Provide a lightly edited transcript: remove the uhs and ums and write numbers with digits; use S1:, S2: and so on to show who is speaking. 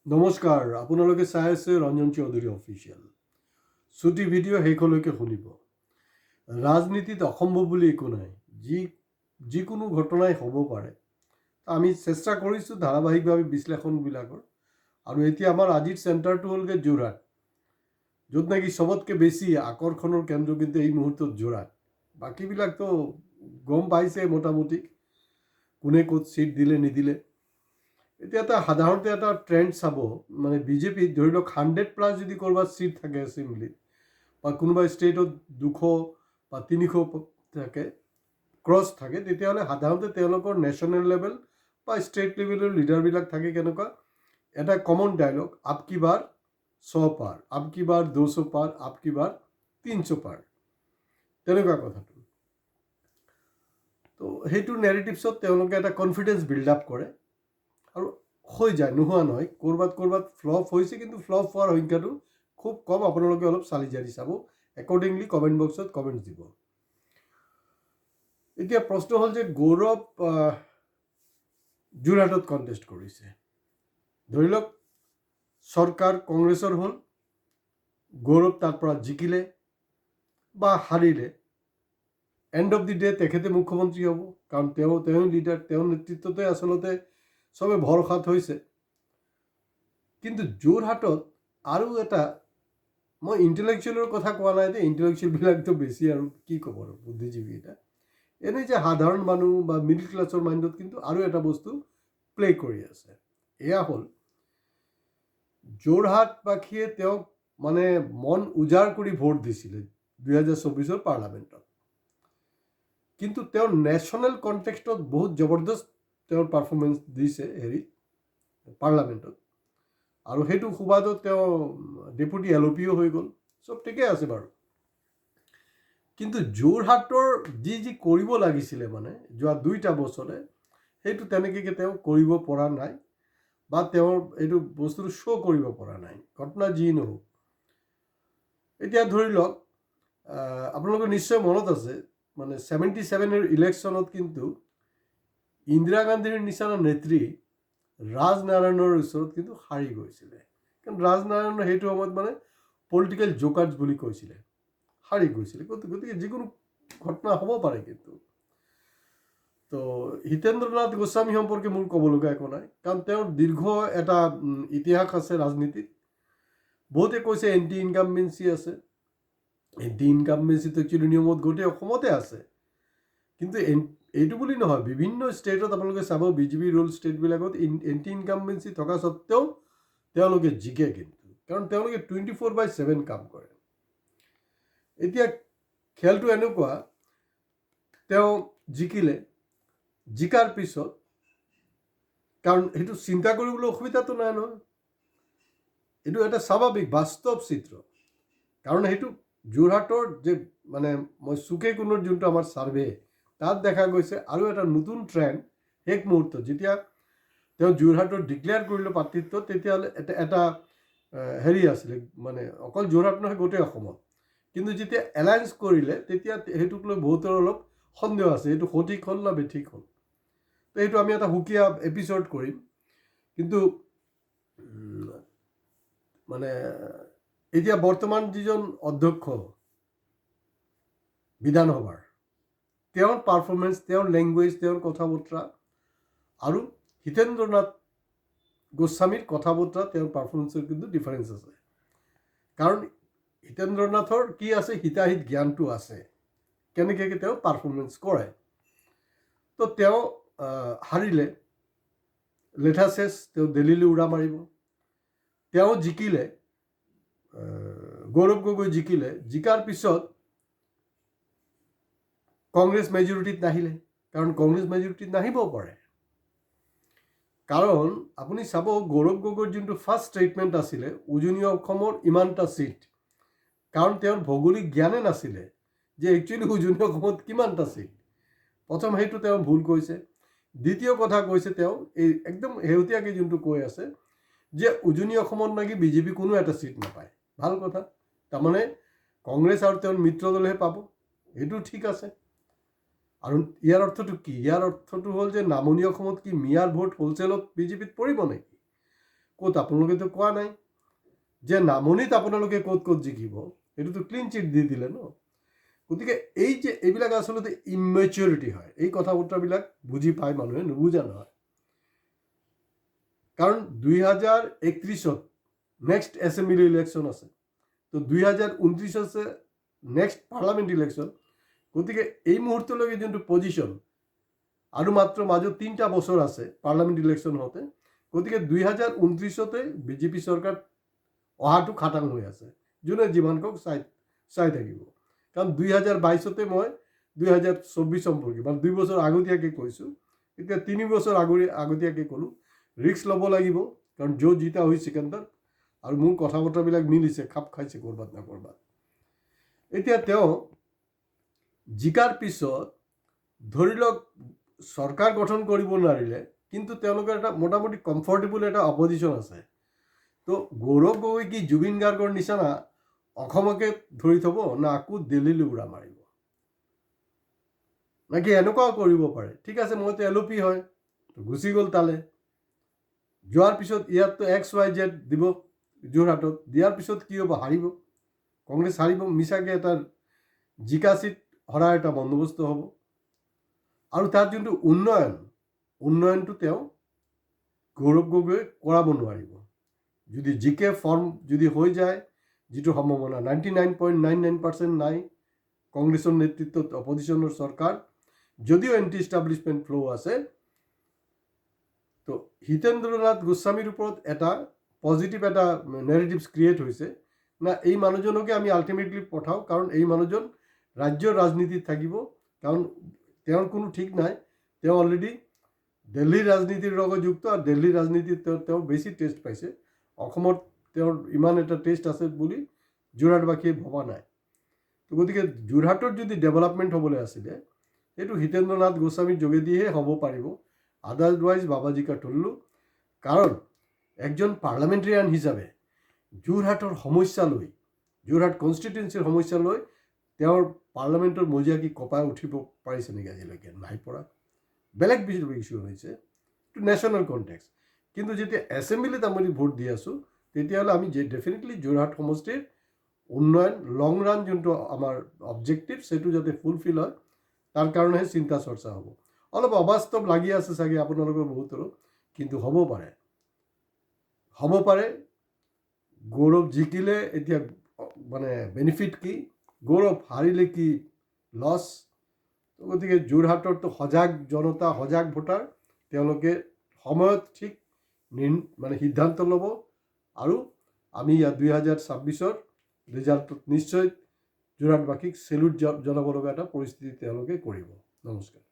S1: নমস্কাৰ, আপোনালোকে চাই আছে ৰঞ্জন চৌধুৰী অফিচিয়েল। ছুটি ভিডিঅ' শেষলৈকে শুনিব। ৰাজনীতিত অসম্ভৱ বুলি একো নাই, যিকোনো ঘটনাই হ'ব পাৰে। আমি চেষ্টা কৰিছোঁ ধাৰাবাহিকভাৱে বিশ্লেষণবিলাকৰ। আৰু এতিয়া আমাৰ আজিৰ চেণ্টাৰটো হ'লগৈ যোৰহাট, য'ত নেকি চবতকৈ বেছি আকৰ্ষণৰ কেন্দ্ৰ কিন্তু এই মুহূৰ্তত যোৰহাট। বাকীবিলাকতো গম পাইছে মোটামুটি কোনে ক'ত ছিট দিলে নিদিলে। এতিয়া সাধাৰণতে এটা ট্ৰেণ্ড চাব, মানে বিজেপিত ধৰি লওক 100+ যদি ক'ৰবাত ছিট থাকে এছেম্বলিত বা কোনোবা ষ্টেটত 200 বা 300 থাকে, ক্ৰছ থাকে, তেতিয়াহ'লে সাধাৰণতে তেওঁলোকৰ নেশ্যনেল লেভেল বা ষ্টেট লেভেলৰ লিডাৰবিলাক থাকে কেনেকুৱা, এটা কমন ডায়লগ, আপ কি বাৰ 100 পাৰ, আপ কি বাৰ 200 পাৰ, আপ কি বাৰ 300 পাৰ, তেনেকুৱা কথাটো। তো সেইটো নেৰেটিভছত তেওঁলোকে এটা কনফিডেঞ্চ বিল্ড আপ কৰে আৰু হৈ যায়, নোহোৱা নহয়। ক'ৰবাত ফ্লপ হৈছে, কিন্তু ফ্লপ হোৱাৰ সংখ্যাটো খুব কম। আপোনালোকে অলপ চালি জাৰি চাব, একৰ্ডিংলি কমেণ্ট বক্সত কমেণ্টছ দিব। এতিয়া প্ৰশ্ন হ'ল যে গৌৰৱ যোৰহাটত কণ্টেষ্ট কৰিছে। ধৰি লওক চৰকাৰ কংগ্ৰেছৰ হ'ল, গৌৰৱ তাৰ পৰা জিকিলে বা হাৰিলে, এণ্ড অফ দি ডে তেখেতে মুখ্যমন্ত্ৰী হ'ব, কাৰণ তেওঁ লিডাৰ, তেওঁৰ নেতৃত্বতে আচলতে চবে ভৰসাত হৈছে। কিন্তু যোৰহাটত আৰু এটা, মই ইণ্টেলেকচুৱেলৰ কথা কোৱা নাই দেই, ইণ্টেলেকচুৱেলবিলাকতো বেছি আৰু কি ক'ব আৰু বুদ্ধিজীৱীকেইটা। এনেই যে সাধাৰণ মানুহ বা মিডল ক্লাছৰ মাইণ্ডত কিন্তু আৰু এটা বস্তু প্লে কৰি আছে। এয়া হ'ল যোৰহাটবাসীয়ে তেওঁক মানে মন উজাৰ কৰি ভোট দিছিলে 2024 পাৰ্লামেণ্টত। কিন্তু তেওঁ নেশ্যনেল কনটেক্সটত বহুত জবৰদস্ত তেওঁৰ পাৰফৰ্মেঞ্চ দিছে পাৰ্লামেণ্টত, আৰু সেইটো সুবাদত তেওঁ ডেপুটি LOPও হৈ গ'ল, চব ঠিকে আছে বাৰু। কিন্তু যোৰহাটৰ যি কৰিব লাগিছিলে, মানে যোৱা 2টা বছৰে, সেইটো তেনেকৈ তেওঁ কৰিব পৰা নাই বা তেওঁৰ এইটো বস্তুটো শ্ব' কৰিব পৰা নাই, ঘটনা যি নহওক। এতিয়া ধৰি লওক, আপোনালোকৰ নিশ্চয় মনত আছে, মানে 77 ইলেকশ্যনত কিন্তু ইন্দিৰা গান্ধীৰ নিচিনা নেত্ৰী ৰাজনাৰায়ণৰ ওচৰত কিন্তু হাৰি গৈছিলে। কাৰণ ৰাজনাৰায়ণৰ সেইটো সময়ত মানে পলিটিকেল জোকাৰ্ছ বুলি কৈছিলে, হাৰি গৈছিলে। গতিকে যিকোনো ঘটনা হ'ব পাৰে। কিন্তু তো হিতেন্দ্ৰনাথ গোস্বামী সম্পৰ্কে মোৰ ক'ব লগা একো নাই, কাৰণ তেওঁৰ দীৰ্ঘ এটা ইতিহাস আছে ৰাজনীতিত। বহুতে কৈছে এণ্টি ইনকামবেঞ্চি আছে। এণ্টি ইনকামবেঞ্চিটো একচুৱেলি নিয়মত গোটেই অসমতে আছে, কিন্তু এইটো বুলি নহয়, বিভিন্ন ষ্টেটত আপোনালোকে চাব, বিজেপি ৰুল ষ্টেটবিলাকত এণ্টি ইনকামবেঞ্চি থকা স্বত্বেও তেওঁলোকে জিকে, কিন্তু কাৰণ তেওঁলোকে 24/7 কাম কৰে। এতিয়া খেলটো এনেকুৱা, তেওঁ জিকিলে, জিকাৰ পিছত, কাৰণ সেইটো চিন্তা কৰিবলৈ অসুবিধাটো নাই নহয়, এইটো এটা স্বাভাৱিক বাস্তৱ চিত্ৰ। কাৰণ সেইটো যোৰহাটৰ যে মানে মই চুকে কোণৰ যোনটো আমাৰ ছাৰ্ভে, তাত দেখা গৈছে আৰু এটা নতুন ট্ৰেণ্ড শেষ মুহূৰ্তত, যেতিয়া তেওঁ যোৰহাটৰ ডিক্লেয়াৰ কৰিলে প্ৰাৰ্থিত্ব, তেতিয়াহ'লে এটা আছিলে, মানে অকল যোৰহাট নহয় গোটেই অসমত। কিন্তু যেতিয়া এলায়েন্স কৰিলে, তেতিয়া সেইটোক লৈ বহুতৰ অলপ সন্দেহ আছে, এইটো সঠিক হ'ল না বেঠিক হ'ল। তো সেইটো আমি এটা সুকীয়া এপিছ'ড কৰিম। কিন্তু মানে এতিয়া বৰ্তমান যিজন অধ্যক্ষ বিধানসভাৰ, তেওঁৰ পাৰফৰ্মেঞ্চ, তেওঁৰ লেংগুৱেজ, তেওঁৰ কথা বতৰা আৰু হিতেন্দ্ৰনাথ গোস্বামীৰ কথা বতৰা, তেওঁৰ পাৰফৰ্মেঞ্চৰ কিন্তু ডিফাৰেঞ্চ আছে। কাৰণ হিতেন্দ্ৰনাথৰ কি আছে, হিতাহিত জ্ঞানটো আছে, কেনেকৈ তেওঁ পাৰফৰ্মেঞ্চ কৰে। তো তেওঁ হাৰিলে, লেঠাচেছ, তেওঁ দিল্লীলৈ উৰা মাৰিব। তেওঁ জিকিলে, গৌৰৱ গগৈ জিকিলে, জিকাৰ পিছত কংগ্ৰেছ মেজৰিটিত নাহিলে, কাৰণ কংগ্ৰেছ মেজৰিটিত নাহিবও পাৰে। কাৰণ আপুনি চাব, গৌৰৱ গগৈৰ যোনটো ফাৰ্ষ্ট ষ্টেটমেণ্ট আছিলে, উজনি অসমৰ ইমানটা ছিট, কাৰণ তেওঁৰ ভৌগোলিক জ্ঞানে নাছিলে যে একচুৱেলি উজনি অসমত কিমানটা ছিট। প্ৰথম সেইটো তেওঁ ভুল কৈছে। দ্বিতীয় কথা কৈছে তেওঁ এই একদম শেহতীয়াকৈ যোনটো কৈ আছে যে উজনি অসমত নাকি বিজেপি কোনো এটা ছিট নাপায়। ভাল কথা, তাৰমানে কংগ্ৰেছ আৰু তেওঁৰ মিত্ৰ দলেহে পাব, এইটো ঠিক আছে। আৰু ইয়াৰ অৰ্থটো কি? ইয়াৰ অৰ্থটো হ'ল যে নামনি অসমত কি মিয়াৰ ভোট হ'লচেলত বিজেপিত পৰিব নেকি? ক'ত আপোনালোকেতো কোৱা নাই যে নামনিত আপোনালোকে ক'ত ক'ত জিকিব, এইটোতো ক্লিন চিট দি দিলে ন। গতিকে এই যে এইবিলাক আচলতে ইমেচিউৰিটি হয়, এই কথা বতৰাবিলাক বুজি পায় মানুহে, নুবুজা নহয়। কাৰণ 2031 নেক্সট এছেম্বলি ইলেকশ্যন আছে, তো 2029 আছে নেক্সট পাৰ্লামেণ্ট ইলেকশ্যন। গতিকে এই মুহূৰ্তলৈকে যোনটো পজিশ্যন আৰু মাত্ৰ মাজত 3টা বছৰ আছে পাৰ্লামেণ্ট ইলেকশ্যন হওঁতে, গতিকে 2029 বিজেপি চৰকাৰ অহাটো খাটাং হৈ আছে, যোনে যিমানকক চাই থাকিব। কাৰণ 2022 মই 2024 সম্পৰ্কে মানে 2 বছৰ আগতীয়াকৈ কৈছোঁ, এতিয়া 3 বছৰ আগতীয়াকৈ ক'লোঁ ৰিস্ক ল'ব লাগিব। কাৰণ য'ত জিতা হৈ চিকেণ্ডাৰ আৰু মোৰ কথা বতৰাবিলাক মিলিছে, খাপ খাইছে ক'ৰবাত না ক'ৰবাত। এতিয়া তেওঁ জিকাৰ পিছত ধৰি লওক চৰকাৰ গঠন কৰিব নোৱাৰিলে, কিন্তু তেওঁলোকৰ এটা মোটামুটি কমফৰ্টেবল এটা অপজিশ্যন আছে। তো গৌৰৱ গগৈ কি জুবিন গাৰ্গৰ নিচিনা অসমকে ধৰি থ'ব, না আকৌ দিল্লীলৈ উৰা মাৰিব, নাকি এনেকুৱাও কৰিব পাৰে ঠিক আছে মইতো LOP হয়, গুচি গ'ল তালে, যোৱাৰ পিছত ইয়াততো XYZ দিব যোৰহাটত, দিয়াৰ পিছত কি হ'ব, হাৰিব, কংগ্ৰেছ হাৰিব, মিছাকৈ এটা জিকা চিট হৰাৰ এটা বন্দোবস্ত হ'ব। আৰু তাৰ যোনটো উন্নয়নটো তেওঁ গৌৰৱ গগৈ কৰাব নোৱাৰিব। যদি জিকে ফৰ্ম যদি হৈ যায়, যিটো সম্ভাৱনা 99.99% নাই, কংগ্ৰেছৰ নেতৃত্বত অপজিশ্যনৰ চৰকাৰ, যদিও এণ্টি ইষ্টাব্লিছমেণ্ট ফ্ল' আছে, তো হিতেন্দ্ৰনাথ গোস্বামীৰ ওপৰত এটা পজিটিভ এটা নেৰেটিভছ ক্ৰিয়েট হৈছে, না এই মানুহজনকে আমি আল্টিমেটলি পঠাওঁ, কাৰণ এই মানুহজন ৰাজ্যৰ ৰাজনীতিত থাকিব। কাৰণ তেওঁৰ কোনো ঠিক নাই, তেওঁ অলৰেডি দিল্লীৰ ৰাজনীতিৰ লগত যুক্ত, আৰু দিল্লীৰ ৰাজনীতিত তেওঁ বেছি টেষ্ট পাইছে। অসমত তেওঁৰ ইমান এটা টেষ্ট আছে বুলি যোৰহাটবাসীয়ে ভবা নাই। তো গতিকে যোৰহাটত যদি ডেভেলপমেণ্ট হ'বলৈ আছিলে, সেইটো হিতেন্দ্ৰনাথ গোস্বামীৰ যোগেদিহে হ'ব পাৰিব, আদাৰৱাইজ বাবাজী কা টুল্লু। কাৰণ একজন পাৰ্লামেণ্টেৰিয়ান হিচাপে যোৰহাটৰ সমস্যা লৈ, যোৰহাট কনষ্টিটুৱেঞ্চিৰ সমস্যা লৈ তেওঁৰ পাৰ্লামেণ্টৰ মজিয়া কি কপাই উঠিব পাৰিছে নেকি আজিলৈকে? নাই পৰা। বেলেগ ইছ্যু হৈছে, এইটো নেশ্যনেল কণ্টেক্সট। কিন্তু যেতিয়া এছেম্বলিত আমি ভোট দি আছোঁ, তেতিয়াহ'লে আমি ডেফিনেটলি যোৰহাট সমষ্টিৰ উন্নয়ন লং ৰান যোনটো আমাৰ অবজেক্টিভ, সেইটো যাতে ফুলফিল হয়, তাৰ কাৰণেহে চিন্তা চৰ্চা হ'ব। অলপ অবাস্তৱ লাগি আছে চাগে আপোনালোকৰ বহুতৰো, কিন্তু হ'ব পাৰে। গৌৰৱ জিকিলে এতিয়া মানে বেনিফিট কি, গৌৰৱ হাৰিলে কি লছ। গতিকে যোৰহাটৰতো সজাগ জনতা, সজাগ ভোটাৰ, তেওঁলোকে সময়ত ঠিক মানে সিদ্ধান্ত ল'ব, আৰু আমি ইয়াত 2026 ৰিজাল্টত নিশ্চয় যোৰহাটবাসীক চেলুট জনাব লগা এটা পৰিস্থিতি তেওঁলোকে কৰিব। নমস্কাৰ।